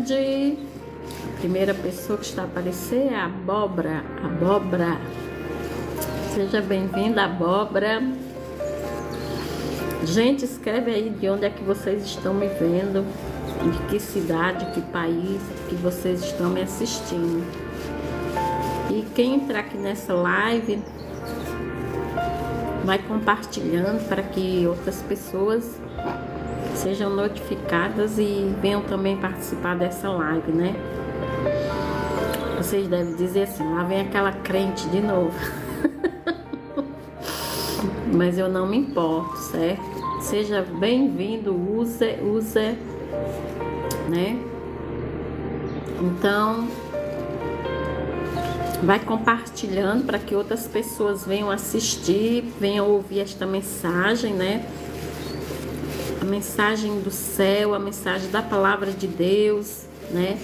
tarde. A primeira pessoa que está a aparecer é a Abóbora. Abóbora. Seja bem-vinda, Abóbora. Gente, escreve aí de onde é que vocês estão me vendo, de que cidade, que país que vocês estão me assistindo. E quem entrar aqui nessa live, vai compartilhando para que outras pessoas sejam notificadas e venham também participar dessa live, né? Vocês devem dizer assim, lá vem aquela crente de novo. Mas eu não me importo, certo? Seja bem-vindo, use, né? Então, vai compartilhando para que outras pessoas venham assistir, venham ouvir esta mensagem, né? A mensagem do céu, a mensagem da palavra de Deus, né?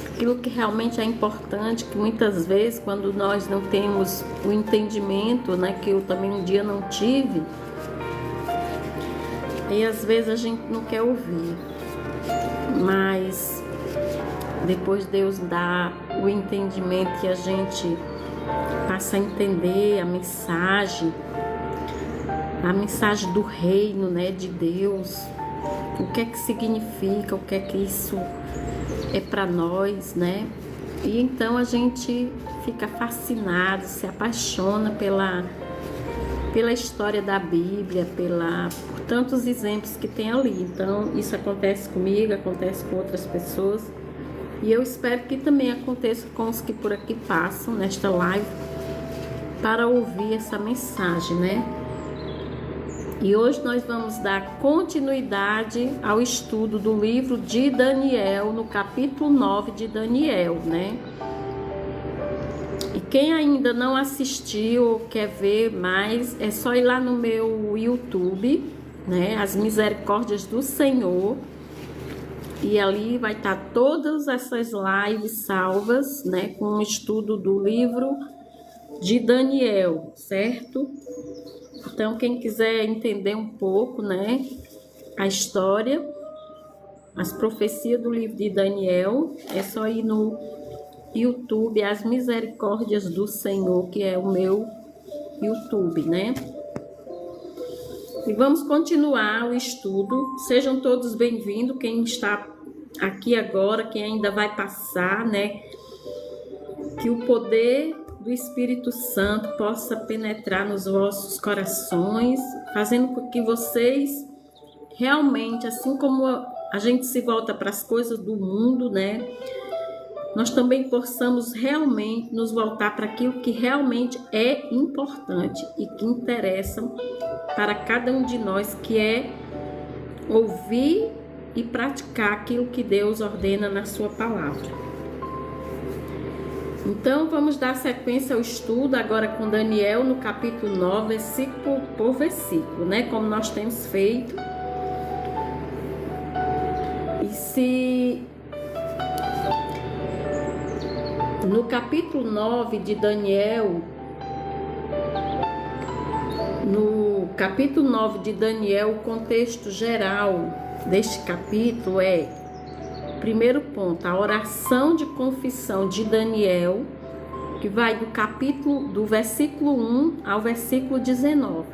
Aquilo que realmente é importante, que muitas vezes quando nós não temos o entendimento, né? Que eu também um dia não tive, e às vezes a gente não quer ouvir, mas depois Deus dá o entendimento e a gente passa a entender a mensagem do reino, né, de Deus, o que é que significa, o que é que isso é para nós, né? E então a gente fica fascinado, se apaixona pela história da Bíblia, por tantos exemplos que tem ali. Então isso acontece comigo, acontece com outras pessoas. E eu espero que também aconteça com os que por aqui passam nesta live para ouvir essa mensagem, né? E hoje nós vamos dar continuidade ao estudo do livro de Daniel, no capítulo 9 de Daniel, né? E quem ainda não assistiu ou quer ver mais, é só ir lá no meu YouTube, né? As Misericórdias do Senhor. E ali vai estar todas essas lives salvas, né, com o estudo do livro de Daniel, certo? Então, quem quiser entender um pouco, né, a história, as profecias do livro de Daniel, é só ir no YouTube, As Misericórdias do Senhor, que é o meu YouTube, né? E vamos continuar o estudo. Sejam todos bem-vindos, quem está aqui agora, quem ainda vai passar, né? Que o poder do Espírito Santo possa penetrar nos vossos corações, fazendo com que vocês realmente, assim como a gente se volta para as coisas do mundo, né? Nós também possamos realmente nos voltar para aquilo que realmente é importante e que interessa para cada um de nós, que é ouvir e praticar aquilo que Deus ordena na sua palavra. Então vamos dar sequência ao estudo agora com Daniel no capítulo 9, versículo por versículo, né? Como nós temos feito. E se no capítulo 9 de Daniel, o contexto geral deste capítulo é, primeiro ponto, a oração de confissão de Daniel, que vai do versículo 1 ao versículo 19.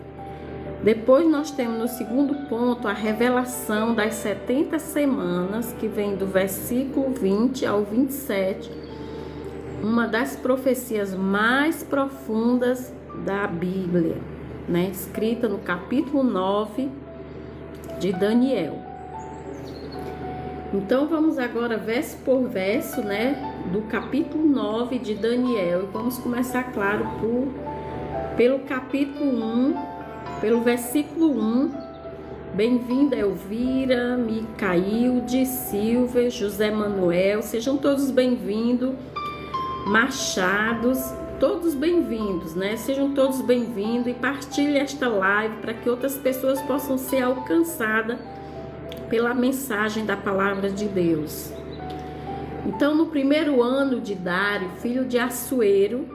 Depois nós temos no segundo ponto a revelação das 70 semanas, que vem do versículo 20 ao 27, uma das profecias mais profundas da Bíblia, né? Escrita no capítulo 9 de Daniel. Então vamos agora verso por verso, né, do capítulo 9 de Daniel. E vamos começar, claro, pelo capítulo 1, pelo versículo 1. Bem-vinda Elvira, Micailde, Silvia, José Manuel, sejam todos bem-vindos. Machados, todos bem-vindos, né? Sejam todos bem-vindos e partilhe esta live para que outras pessoas possam ser alcançadas pela mensagem da palavra de Deus. Então, no primeiro ano de Dário, filho de Assuero,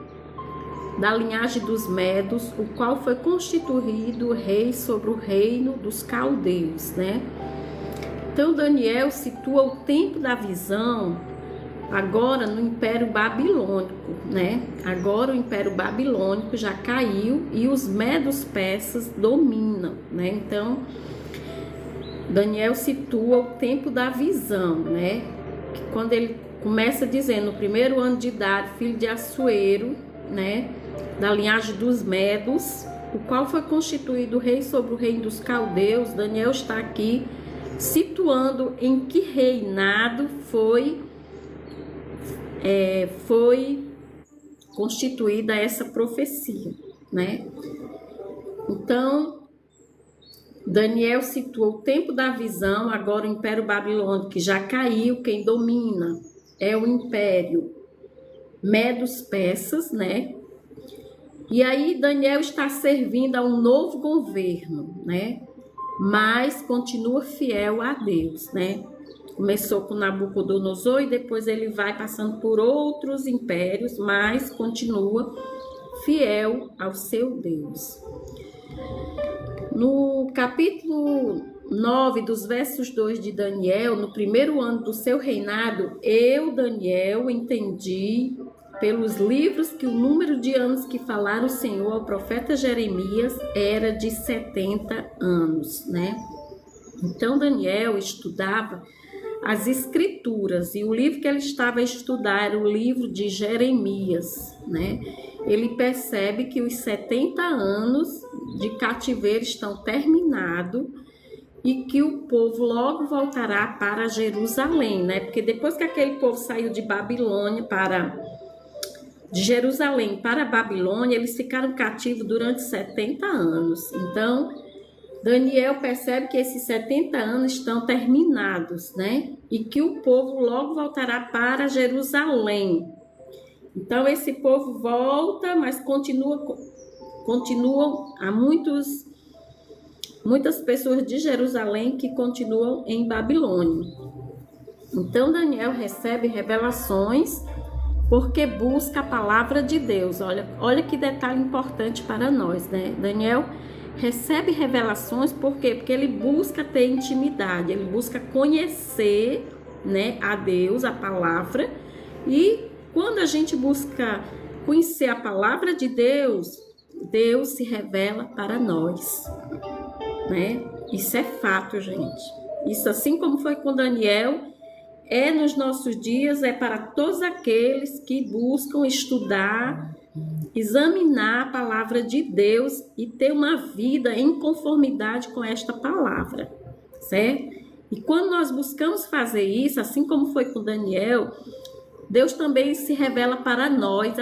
da linhagem dos Medos, o qual foi constituído rei sobre o reino dos caldeus, né? Então Daniel situa o tempo da visão agora no Império Babilônico, né? Agora o Império Babilônico já caiu e os medos persas dominam, né? Então Daniel situa o tempo da visão, né? Quando ele começa dizendo, no primeiro ano de idade, filho de Assuero, né? Da linhagem dos medos, o qual foi constituído rei sobre o reino dos caldeus. Daniel está aqui situando em que reinado foi constituída essa profecia, né? Então, Daniel situa o tempo da visão, agora o Império Babilônico, que já caiu, quem domina é o Império Medos Persas, né? E aí Daniel está servindo a um novo governo, né? Mas continua fiel a Deus, né? Começou com Nabucodonosor e depois ele vai passando por outros impérios, mas continua fiel ao seu Deus. No capítulo 9, dos versos 2 de Daniel, no primeiro ano do seu reinado, eu, Daniel, entendi pelos livros que o número de anos que falara o Senhor ao profeta Jeremias era de 70 anos, né? Então Daniel estudava as escrituras e o livro que ele estava a estudar era o livro de Jeremias, né? Ele percebe que os 70 anos de cativeiro estão terminados e que o povo logo voltará para Jerusalém, né? Porque depois que aquele povo saiu de Babilônia de Jerusalém para a Babilônia, eles ficaram cativos durante 70 anos. Então, Daniel percebe que esses 70 anos estão terminados, né? E que o povo logo voltará para Jerusalém. Então, esse povo volta, mas continuam há muitas pessoas de Jerusalém que continuam em Babilônia. Então, Daniel recebe revelações porque busca a palavra de Deus. Olha que detalhe importante para nós, né? Daniel recebe revelações, por quê? Porque ele busca ter intimidade, ele busca conhecer, né, a Deus, a palavra. E quando a gente busca conhecer a palavra de Deus, Deus se revela para nós, né? Isso é fato, gente. Isso, assim como foi com Daniel, é nos nossos dias, é para todos aqueles que buscam estudar, examinar a palavra de Deus e ter uma vida em conformidade com esta palavra, certo? E quando nós buscamos fazer isso, assim como foi com Daniel, Deus também se revela para nós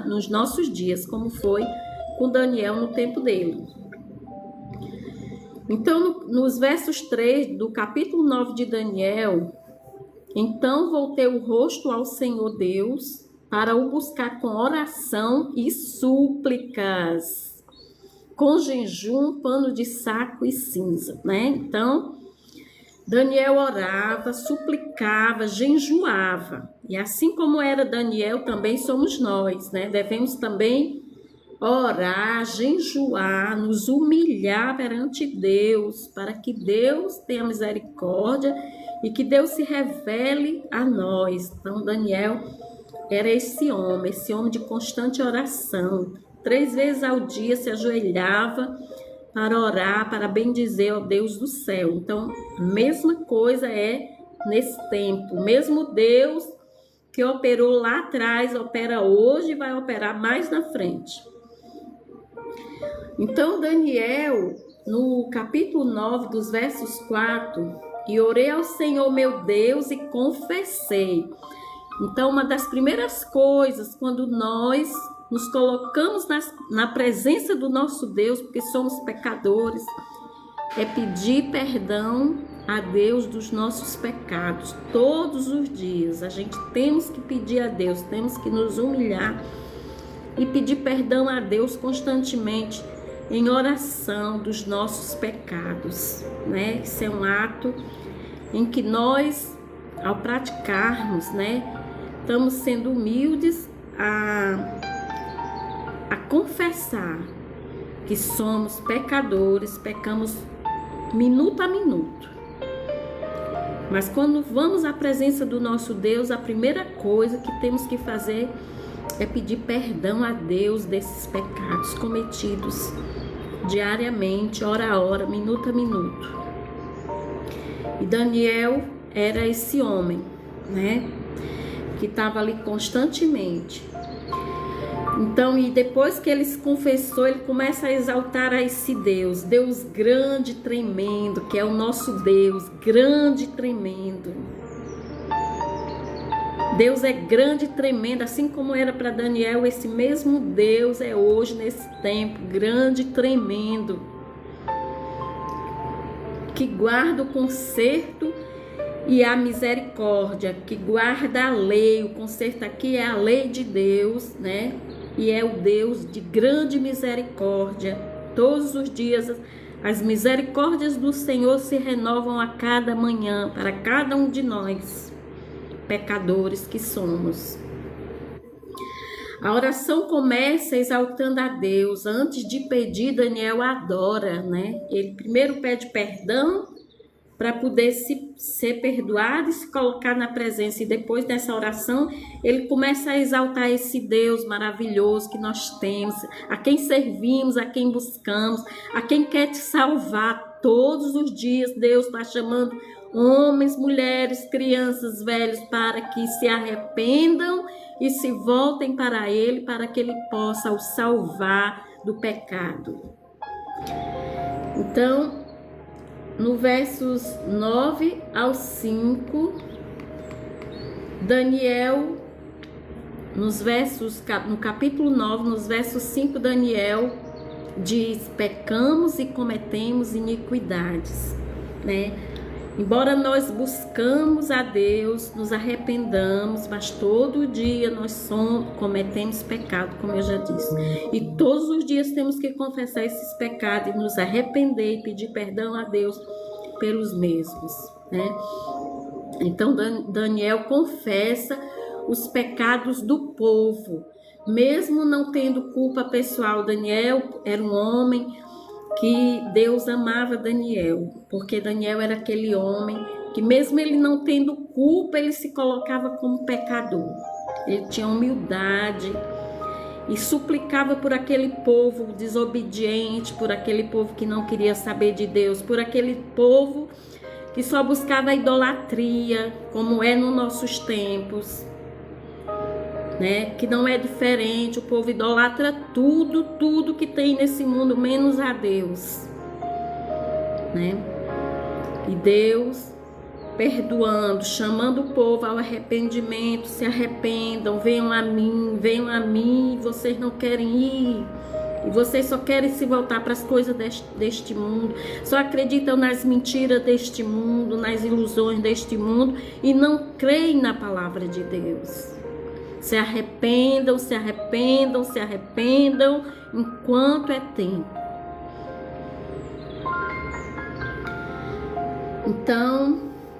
nos nossos dias, como foi com Daniel no tempo dele. Então, nos versos 3 do capítulo 9 de Daniel, então voltei o rosto ao Senhor Deus para o buscar com oração e súplicas, com jejum, pano de saco e cinza, né? Então, Daniel orava, suplicava, jejuava. E assim como era Daniel, também somos nós, né? Devemos também orar, jejuar, nos humilhar perante Deus, para que Deus tenha misericórdia e que Deus se revele a nós. Então, Daniel era esse homem de constante oração. 3 vezes ao dia se ajoelhava para orar, para bendizer ao Deus do céu. Então, a mesma coisa é nesse tempo. O mesmo Deus que operou lá atrás, opera hoje e vai operar mais na frente. Então, Daniel, no capítulo 9, dos versos 4, e orei ao Senhor meu Deus e confessei. Então, uma das primeiras coisas, quando nós nos colocamos na presença do nosso Deus, porque somos pecadores, é pedir perdão a Deus dos nossos pecados. Todos os dias, a gente temos que pedir a Deus, temos que nos humilhar e pedir perdão a Deus constantemente, em oração dos nossos pecados, né? Isso é um ato em que nós, ao praticarmos, né, estamos sendo humildes a confessar que somos pecadores, pecamos minuto a minuto. Mas quando vamos à presença do nosso Deus, a primeira coisa que temos que fazer é pedir perdão a Deus desses pecados cometidos diariamente, hora a hora, minuto a minuto. E Daniel era esse homem, né? Que estava ali constantemente. Então, e depois que ele se confessou, ele começa a exaltar a esse Deus, Deus grande e tremendo, que é o nosso Deus, grande e tremendo. Deus é grande e tremendo, assim como era para Daniel, esse mesmo Deus é hoje, nesse tempo, grande e tremendo, que guarda o conserto e a misericórdia, que guarda a lei. O conserto aqui é a lei de Deus, né? E é o Deus de grande misericórdia. Todos os dias as misericórdias do Senhor se renovam a cada manhã para cada um de nós, pecadores que somos. A oração começa exaltando a Deus. Antes de pedir, Daniel adora, né? Ele primeiro pede perdão para poder ser perdoado e se colocar na presença. E depois dessa oração, ele começa a exaltar esse Deus maravilhoso que nós temos, a quem servimos, a quem buscamos, a quem quer te salvar todos os dias. Deus está chamando homens, mulheres, crianças, velhos, para que se arrependam e se voltem para Ele, para que Ele possa o salvar do pecado. Então, no versos 9 ao 5, Daniel, no capítulo 9, nos versos 5, Daniel diz: pecamos e cometemos iniquidades, né? Embora nós buscamos a Deus, nos arrependamos, mas todo dia nós cometemos pecado, como eu já disse. E todos os dias temos que confessar esses pecados e nos arrepender e pedir perdão a Deus pelos mesmos, né? Então Daniel confessa os pecados do povo, mesmo não tendo culpa pessoal. Daniel era um homem que Deus amava Daniel, porque Daniel era aquele homem que, mesmo ele não tendo culpa, ele se colocava como pecador. Ele tinha humildade e suplicava por aquele povo desobediente, por aquele povo que não queria saber de Deus, por aquele povo que só buscava a idolatria, como é nos nossos tempos, né? Que não é diferente. O povo idolatra tudo que tem nesse mundo, menos a Deus, né? E Deus perdoando, chamando o povo ao arrependimento: se arrependam, venham a mim, vocês não querem ir, e vocês só querem se voltar para as coisas deste mundo, só acreditam nas mentiras deste mundo, nas ilusões deste mundo, e não creem na palavra de Deus. Se arrependam, se arrependam, se arrependam, enquanto é tempo. Então,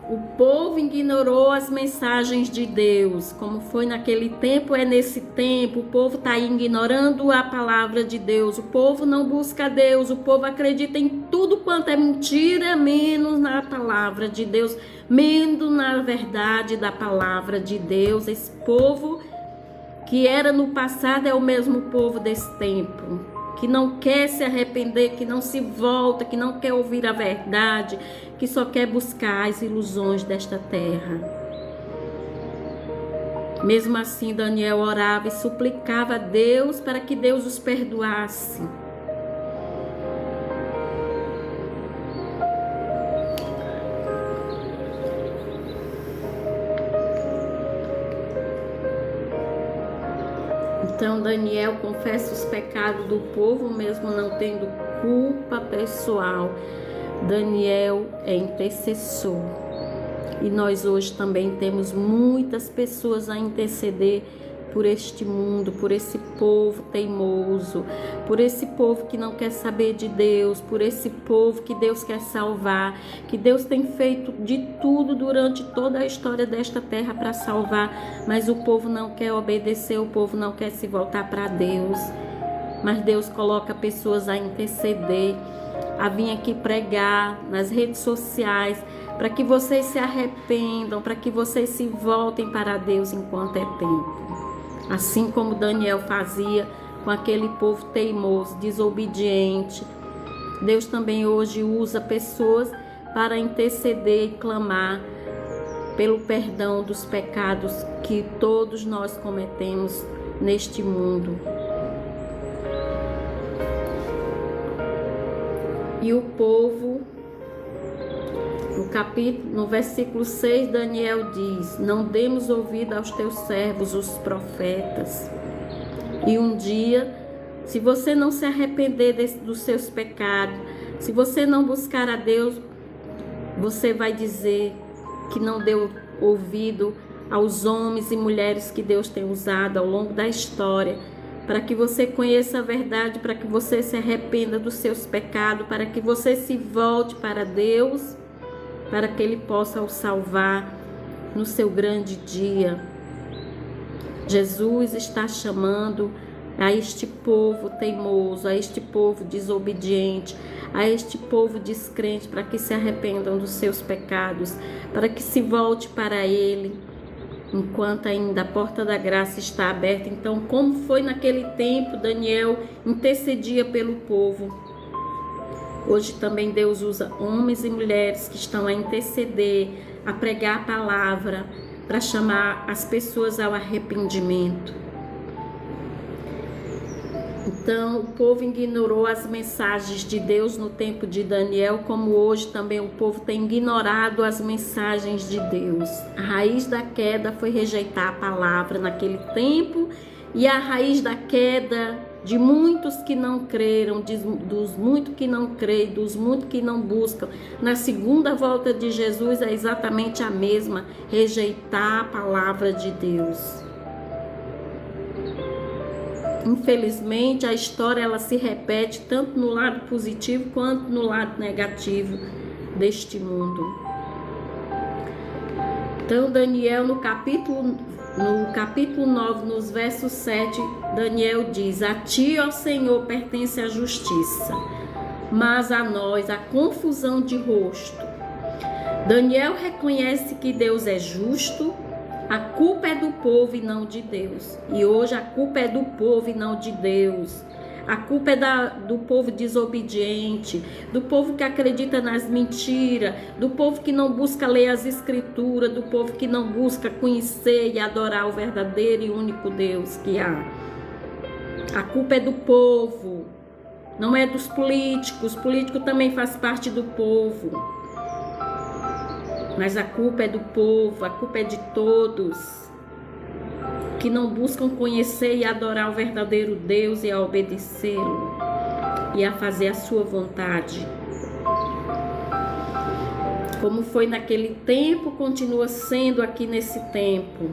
o povo ignorou as mensagens de Deus, como foi naquele tempo, é nesse tempo. O povo está ignorando a palavra de Deus, o povo não busca Deus, o povo acredita em tudo quanto é mentira, menos na palavra de Deus, menos na verdade da palavra de Deus. Esse povo que era no passado é o mesmo povo desse tempo, que não quer se arrepender, que não se volta, que não quer ouvir a verdade, que só quer buscar as ilusões desta terra. Mesmo assim, Daniel orava e suplicava a Deus para que Deus os perdoasse. Então Daniel confessa os pecados do povo, mesmo não tendo culpa pessoal. Daniel é intercessor. E nós hoje também temos muitas pessoas a interceder por este mundo, por esse povo teimoso, por esse povo que não quer saber de Deus, por esse povo que Deus quer salvar, que Deus tem feito de tudo durante toda a história desta terra para salvar, mas o povo não quer obedecer, o povo não quer se voltar para Deus. Mas Deus coloca pessoas a interceder, a vir aqui pregar nas redes sociais, para que vocês se arrependam, para que vocês se voltem para Deus enquanto é tempo. Assim como Daniel fazia com aquele povo teimoso, desobediente, Deus também hoje usa pessoas para interceder e clamar pelo perdão dos pecados que todos nós cometemos neste mundo. E o povo, no versículo 6, Daniel diz: não demos ouvido aos teus servos, os profetas. E um dia, se você não se arrepender dos seus pecados, se você não buscar a Deus, você vai dizer que não deu ouvido aos homens e mulheres que Deus tem usado ao longo da história, para que você conheça a verdade, para que você se arrependa dos seus pecados, para que você se volte para Deus, para que Ele possa o salvar no seu grande dia. Jesus está chamando a este povo teimoso, a este povo desobediente, a este povo descrente, para que se arrependam dos seus pecados, para que se volte para Ele, enquanto ainda a porta da graça está aberta. Então, como foi naquele tempo, Daniel intercedia pelo povo. Hoje também Deus usa homens e mulheres que estão a interceder, a pregar a palavra, para chamar as pessoas ao arrependimento. Então, o povo ignorou as mensagens de Deus no tempo de Daniel, como hoje também o povo tem ignorado as mensagens de Deus. A raiz da queda foi rejeitar a palavra naquele tempo, e a raiz da queda de muitos que não creram, dos muitos que não creem, dos muitos que não buscam, na segunda volta de Jesus é exatamente a mesma: rejeitar a palavra de Deus. Infelizmente, a história ela se repete tanto no lado positivo quanto no lado negativo deste mundo. Então, Daniel, no capítulo 9, nos versos 7, Daniel diz: a ti, ó Senhor, pertence a justiça, mas a nós a confusão de rosto. Daniel reconhece que Deus é justo. A culpa é do povo e não de Deus. E hoje a culpa é do povo e não de Deus. A culpa é do povo desobediente, do povo que acredita nas mentiras, do povo que não busca ler as escrituras, do povo que não busca conhecer e adorar o verdadeiro e único Deus que há. A culpa é do povo, não é dos políticos. O político também faz parte do povo. Mas a culpa é do povo, a culpa é de todos que não buscam conhecer e adorar o verdadeiro Deus e a obedecê-lo e a fazer a sua vontade. Como foi naquele tempo, continua sendo aqui nesse tempo.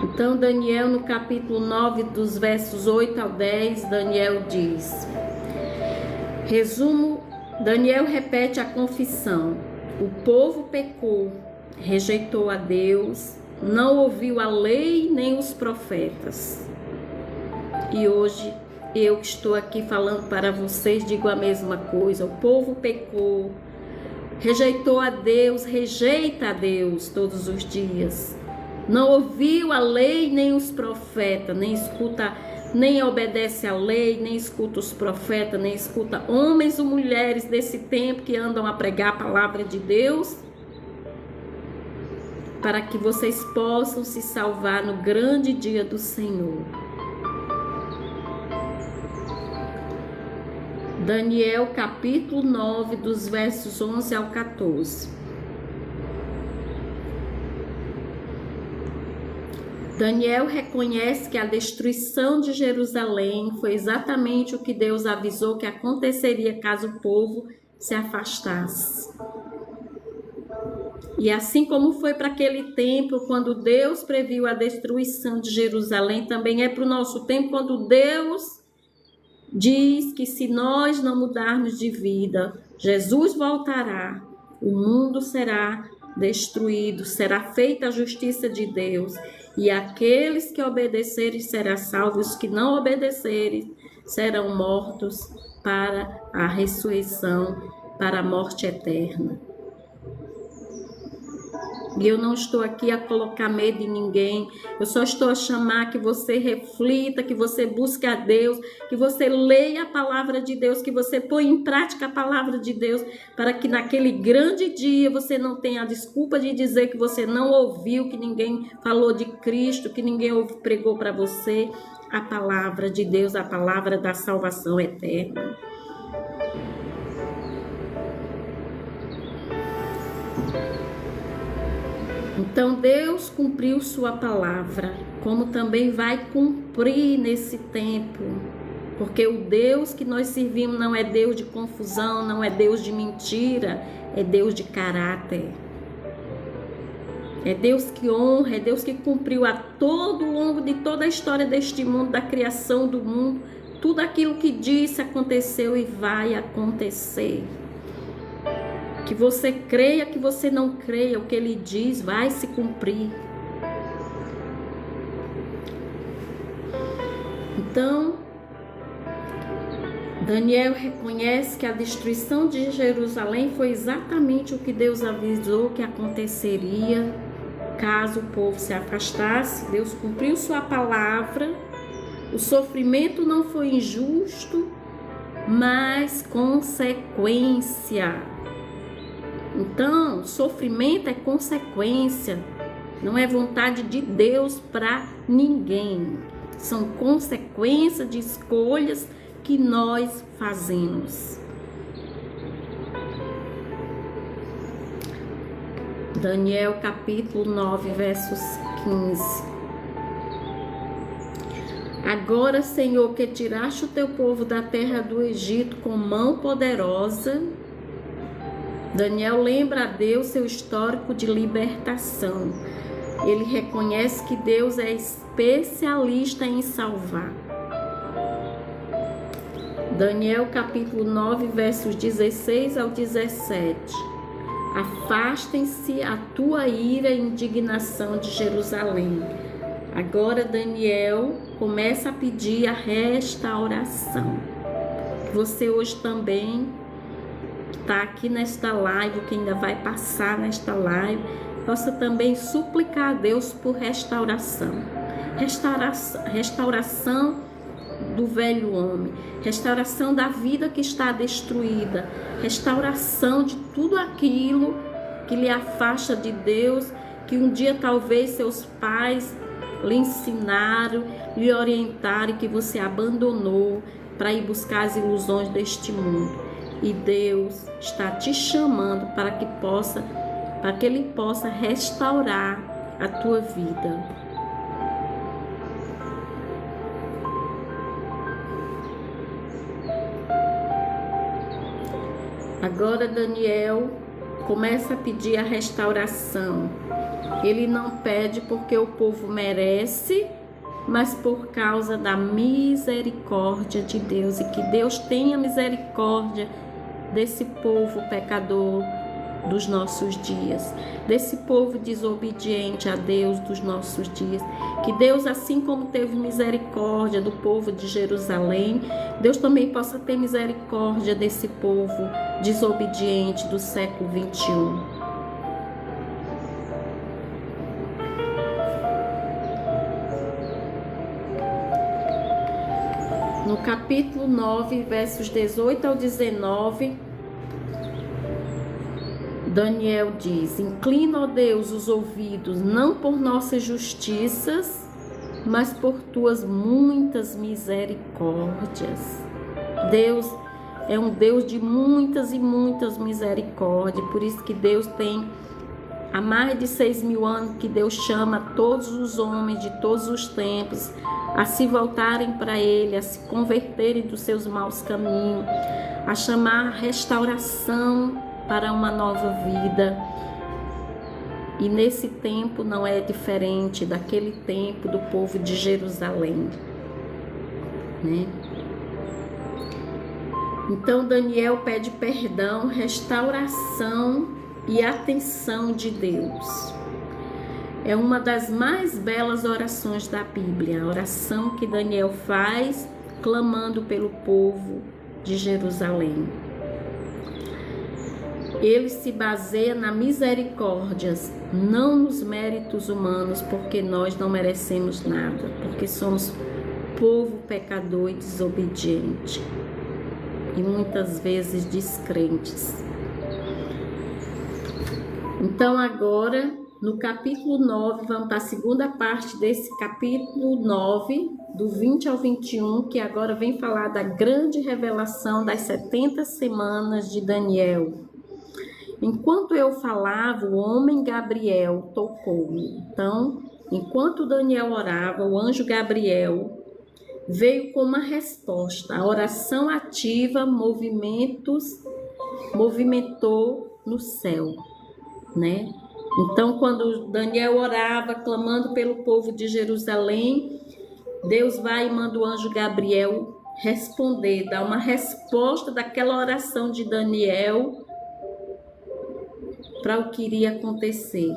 Então, Daniel, no capítulo 9, dos versos 8 ao 10, Daniel diz: resumo, Daniel repete a confissão. O povo pecou, rejeitou a Deus, não ouviu a lei nem os profetas. E hoje, eu que estou aqui falando para vocês, digo a mesma coisa. O povo pecou, rejeitou a Deus, rejeita a Deus todos os dias. Não ouviu a lei nem os profetas, nem obedece à lei, nem escuta os profetas, nem escuta homens ou mulheres desse tempo que andam a pregar a palavra de Deus, para que vocês possam se salvar no grande dia do Senhor. Daniel capítulo 9, dos versos 11 ao 14. Daniel reconhece que a destruição de Jerusalém foi exatamente o que Deus avisou que aconteceria caso o povo se afastasse. E assim como foi para aquele tempo, quando Deus previu a destruição de Jerusalém, também é para o nosso tempo, quando Deus diz que se nós não mudarmos de vida, Jesus voltará, o mundo será destruído, será feita a justiça de Deus. E aqueles que obedecerem serão salvos, os que não obedecerem serão mortos para a ressurreição, para a morte eterna. E eu não estou aqui a colocar medo em ninguém, eu só estou a chamar que você reflita, que você busque a Deus, que você leia a palavra de Deus, que você ponha em prática a palavra de Deus, para que naquele grande dia você não tenha a desculpa de dizer que você não ouviu, que ninguém falou de Cristo, que ninguém pregou para você a palavra de Deus, a palavra da salvação eterna. Então Deus cumpriu sua palavra, como também vai cumprir nesse tempo, porque o Deus que nós servimos não é Deus de confusão, não é Deus de mentira, é Deus de caráter. É Deus que honra, é Deus que cumpriu a todo longo de toda a história deste mundo, da criação do mundo, tudo aquilo que disse aconteceu e vai acontecer. Que você creia, que você não creia, o que ele diz vai se cumprir. Então, Daniel reconhece que a destruição de Jerusalém foi exatamente o que Deus avisou que aconteceria caso o povo se afastasse. Deus cumpriu sua palavra, o sofrimento não foi injusto, mas consequência. Então, sofrimento é consequência, não é vontade de Deus para ninguém. São consequências de escolhas que nós fazemos. Daniel capítulo 9, versos 15. Agora, Senhor, que tiraste o teu povo da terra do Egito com mão poderosa. Daniel lembra a Deus seu histórico de libertação. Ele reconhece que Deus é especialista em salvar. Daniel capítulo 9, versos 16 ao 17. Afastem-se a tua ira e indignação de Jerusalém. Agora Daniel começa a pedir a restauração. Você hoje também está aqui nesta live, que ainda vai passar nesta live, possa também suplicar a Deus por restauração. Restauração do velho homem, restauração da vida que está destruída, restauração de tudo aquilo que lhe afasta de Deus, que um dia talvez seus pais lhe ensinaram, lhe orientaram e que você abandonou para ir buscar as ilusões deste mundo. E Deus está te chamando para que Ele possa restaurar a tua vida. Agora Daniel começa a pedir a restauração. Ele não pede porque o povo merece, mas por causa da misericórdia de Deus, e que Deus tenha misericórdia desse povo pecador dos nossos dias, desse povo desobediente a Deus dos nossos dias. Que Deus, assim como teve misericórdia do povo de Jerusalém, Deus também possa ter misericórdia desse povo desobediente do século 21. No capítulo 9, versos 18 ao 19, Daniel diz: inclina, ó Deus, os ouvidos, não por nossas justiças, mas por tuas muitas misericórdias. Deus é um Deus de muitas e muitas misericórdias, por isso que Deus tem, há mais de 6.000 anos, que Deus chama todos os homens de todos os tempos a se voltarem para Ele, a se converterem dos seus maus caminhos, a chamar a restauração para uma nova vida. E nesse tempo não é diferente daquele tempo do povo de Jerusalém, né? Então Daniel pede perdão, restauração e atenção de Deus. é uma das mais belas orações da Bíblia, a oração que Daniel faz clamando pelo povo de Jerusalém. Ele se baseia na misericórdia, não nos méritos humanos, porque nós não merecemos nada, porque somos povo pecador e desobediente, e muitas vezes descrentes. Então agora, no capítulo 9, vamos para a segunda parte desse capítulo 9, do 20 ao 21, que agora vem falar da grande revelação das 70 semanas de Daniel. Enquanto eu falava, o homem Gabriel tocou-me. Então, enquanto Daniel orava, o anjo Gabriel veio com uma resposta. A oração ativa movimentou no céu, né? Então, quando Daniel orava, clamando pelo povo de Jerusalém, Deus vai e manda o anjo Gabriel responder, dar uma resposta daquela oração de Daniel para o que iria acontecer.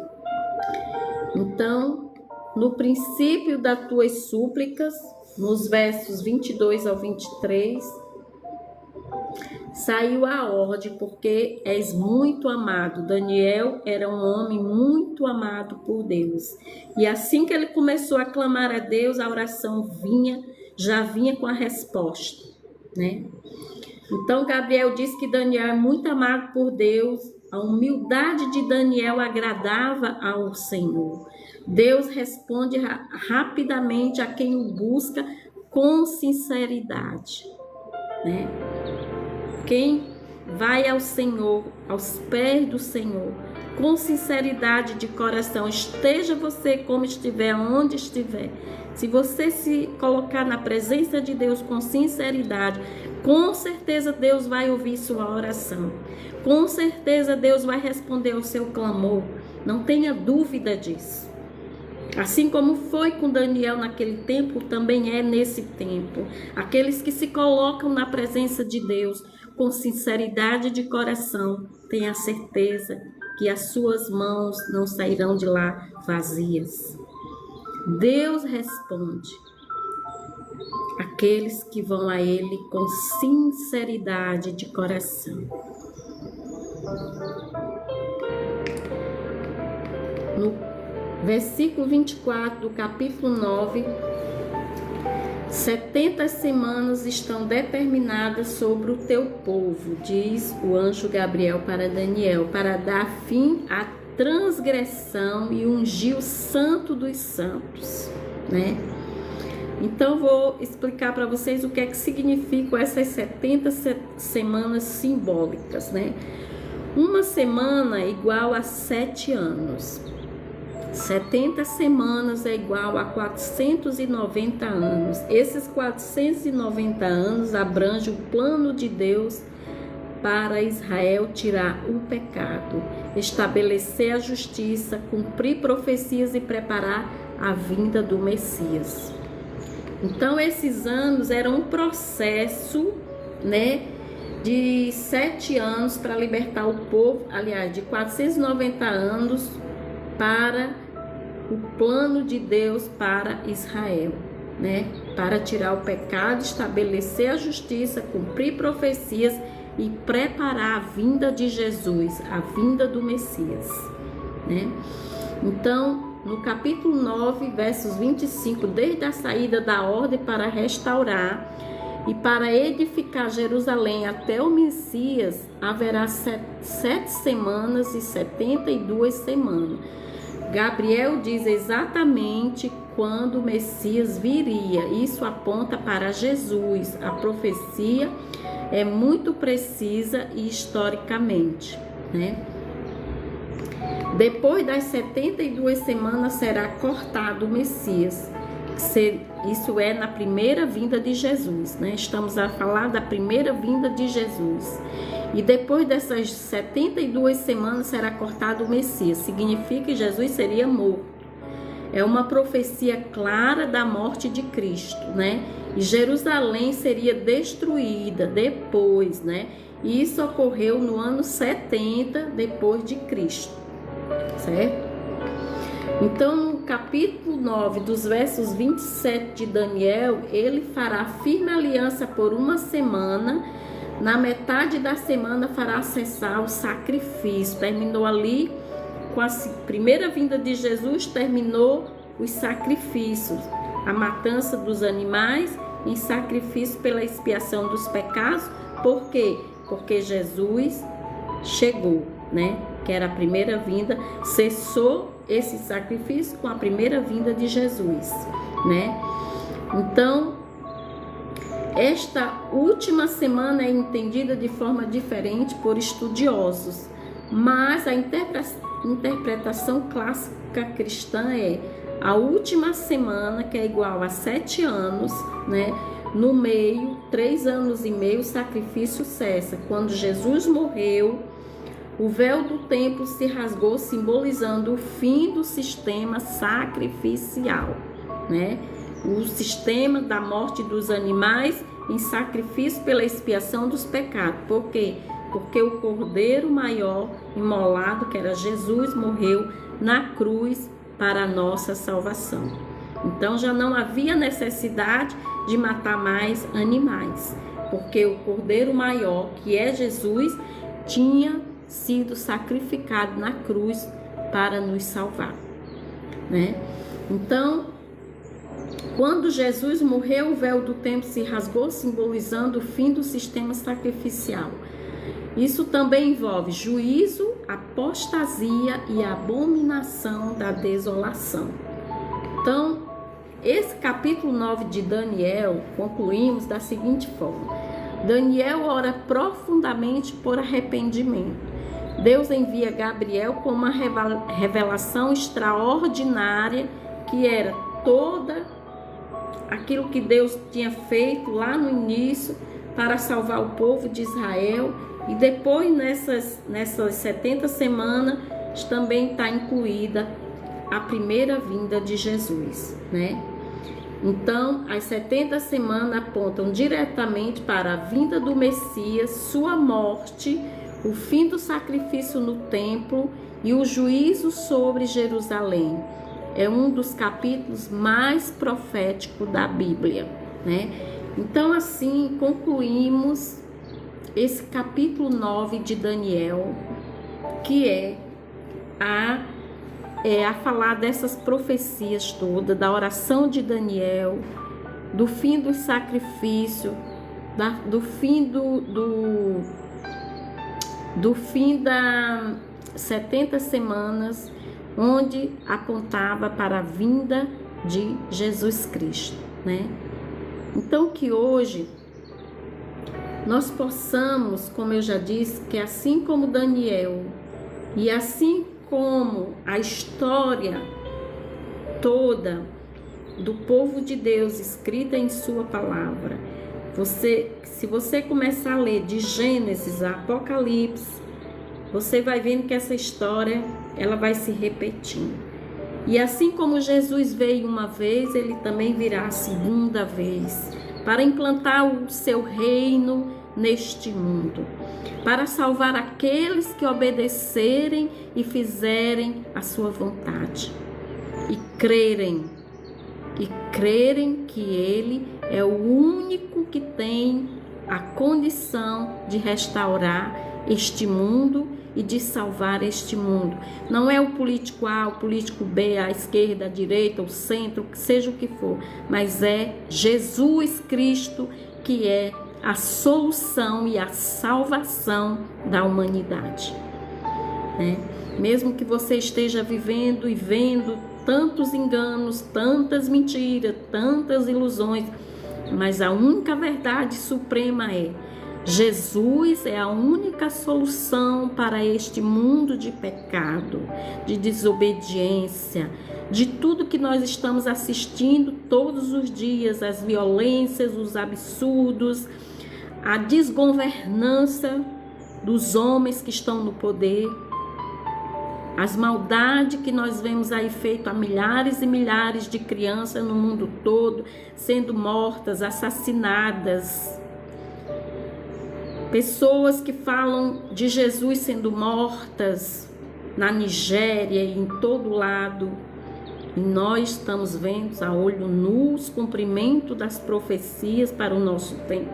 Então, no princípio das tuas súplicas, nos versos 22 ao 23, saiu a ordem, porque és muito amado. Daniel era um homem muito amado por Deus. E assim que ele começou a clamar a Deus, a oração já vinha com a resposta, né? Então Gabriel disse que Daniel é muito amado por Deus. A humildade de Daniel agradava ao Senhor. Deus responde rapidamente a quem o busca com sinceridade, né? Quem vai ao Senhor, aos pés do Senhor, com sinceridade de coração, esteja você como estiver, onde estiver, se você se colocar na presença de Deus com sinceridade, com certeza Deus vai ouvir sua oração. Com certeza Deus vai responder ao seu clamor. Não tenha dúvida disso. Assim como foi com Daniel naquele tempo, também é nesse tempo. Aqueles que se colocam na presença de Deus com sinceridade de coração, tenha certeza que as suas mãos não sairão de lá vazias. Deus responde aqueles que vão a Ele com sinceridade de coração. No versículo 24 do capítulo 9, 70 semanas estão determinadas sobre o teu povo, diz o anjo Gabriel para Daniel, para dar fim à transgressão e ungir o santo dos santos, né? Então vou explicar para vocês o que é que significam essas 70 semanas simbólicas, né? Uma semana é igual a 7 anos. 70 semanas é igual a 490 anos. Esses 490 anos abrangem o plano de Deus para Israel tirar o pecado, estabelecer a justiça, cumprir profecias e preparar a vinda do Messias. Então esses anos eram um processo, né, de 7 anos para libertar o povo, aliás, de 490 anos para o plano de Deus para Israel, né? Para tirar o pecado, estabelecer a justiça, cumprir profecias e preparar a vinda de Jesus, a vinda do Messias, né? Então, no capítulo 9, versos 25, desde a saída da ordem para restaurar e para edificar Jerusalém até o Messias, haverá 7 semanas e 72 semanas. Gabriel diz exatamente quando o Messias viria. Isso aponta para Jesus. A profecia é muito precisa e historicamente, né? Depois das 72 semanas será cortado o Messias. Isso é na primeira vinda de Jesus, né? Estamos a falar da primeira vinda de Jesus. E depois dessas 72 semanas será cortado o Messias. Significa que Jesus seria morto. É uma profecia clara da morte de Cristo, né? E Jerusalém seria destruída depois, né? E isso ocorreu no ano 70 depois de Cristo, certo? Então, no capítulo 9, dos versos 27 de Daniel, ele fará firme aliança por uma semana. Na metade da semana fará cessar o sacrifício. Terminou ali com a primeira vinda de Jesus, terminou os sacrifícios, a matança dos animais em sacrifício pela expiação dos pecados. Por quê? Porque Jesus chegou, né? Que era a primeira vinda, cessou esse sacrifício com a primeira vinda de Jesus, né? Então, esta última semana é entendida de forma diferente por estudiosos, mas a interpretação clássica cristã é a última semana, que é igual a 7 anos, né? No meio, 3 anos e meio, o sacrifício cessa. Quando Jesus morreu, o véu do templo se rasgou, simbolizando o fim do sistema sacrificial, né? O sistema da morte dos animais em sacrifício pela expiação dos pecados. Por quê? Porque o Cordeiro maior imolado, que era Jesus, morreu na cruz para a nossa salvação. Então já não havia necessidade de matar mais animais, porque o Cordeiro maior, que é Jesus, tinha sido sacrificado na cruz para nos salvar, né? Então, quando Jesus morreu, o véu do templo se rasgou, simbolizando o fim do sistema sacrificial. Isso também envolve juízo, apostasia e abominação da desolação. Então, esse capítulo 9 de Daniel, concluímos da seguinte forma: Daniel ora profundamente por arrependimento. Deus envia Gabriel com uma revelação extraordinária, que era toda aquilo que Deus tinha feito lá no início para salvar o povo de Israel. E depois, nessas 70 semanas, também está incluída a primeira vinda de Jesus, né? Então, as 70 semanas apontam diretamente para a vinda do Messias, sua morte, o fim do sacrifício no templo e o juízo sobre Jerusalém. É um dos capítulos mais proféticos da Bíblia, né? Então, assim, concluímos esse capítulo 9 de Daniel, que é a falar dessas profecias todas, da oração de Daniel, do fim do sacrifício, do fim das 70 semanas, onde apontava para a vinda de Jesus Cristo, né? Então, que hoje nós possamos, como eu já disse, que assim como Daniel e assim como a história toda do povo de Deus escrita em sua palavra, se você começar a ler de Gênesis a Apocalipse, você vai vendo que essa história ela vai se repetindo. E assim como Jesus veio uma vez, ele também virá a segunda vez para implantar o seu reino neste mundo, para salvar aqueles que obedecerem e fizerem a sua vontade e crerem que ele é o único que tem a condição de restaurar este mundo e de salvar este mundo. Não é o político A, o político B, a esquerda, a direita, o centro, seja o que for, mas é Jesus Cristo que é a solução e a salvação da humanidade, né? Mesmo que você esteja vivendo e vendo tantos enganos, tantas mentiras, tantas ilusões, mas a única verdade suprema é: Jesus é a única solução para este mundo de pecado, de desobediência, de tudo que nós estamos assistindo todos os dias, as violências, os absurdos, a desgovernança dos homens que estão no poder, as maldades que nós vemos aí feito a milhares e milhares de crianças no mundo todo, sendo mortas, assassinadas. Pessoas que falam de Jesus sendo mortas na Nigéria e em todo lado. E nós estamos vendo a olho nu o cumprimento das profecias para o nosso tempo.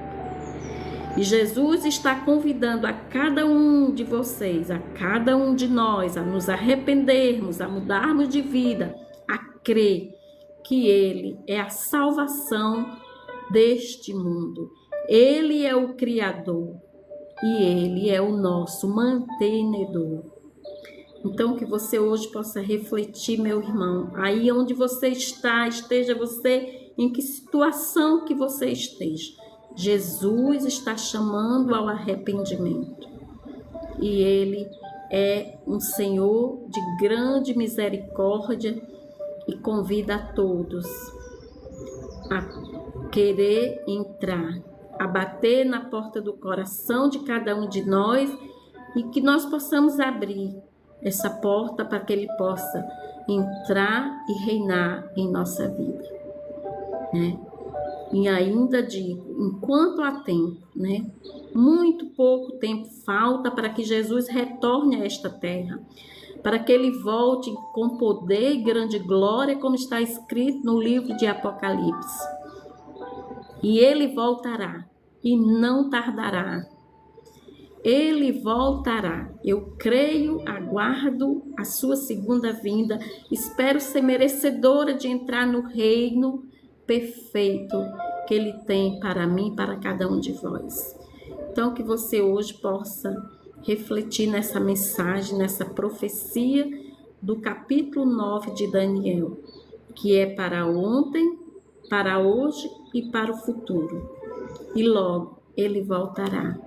E Jesus está convidando a cada um de vocês, a cada um de nós, a nos arrependermos, a mudarmos de vida, a crer que Ele é a salvação deste mundo. Ele é o Criador e Ele é o nosso mantenedor. Então, que você hoje possa refletir, meu irmão, aí onde você está, esteja você, em que situação que você esteja. Jesus está chamando ao arrependimento. E Ele é um Senhor de grande misericórdia e convida a todos a querer entrar, a bater na porta do coração de cada um de nós e que nós possamos abrir essa porta para que Ele possa entrar e reinar em nossa vida, né? E ainda digo, enquanto há tempo, né? Muito pouco tempo falta para que Jesus retorne a esta terra, para que Ele volte com poder e grande glória, como está escrito no livro de Apocalipse. E Ele voltará e não tardará. Ele voltará. Eu creio, aguardo a sua segunda vinda. Espero ser merecedora de entrar no reino perfeito que Ele tem para mim e para cada um de vós. Então, que você hoje possa refletir nessa mensagem, nessa profecia do capítulo 9 de Daniel, que é para ontem, para hoje e para o futuro. E logo Ele voltará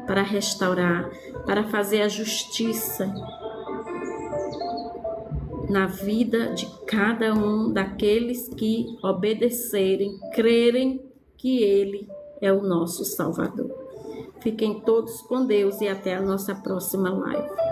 para restaurar, para fazer a justiça na vida de cada um daqueles que obedecerem, crerem que Ele é o nosso Salvador. Fiquem todos com Deus e até a nossa próxima live.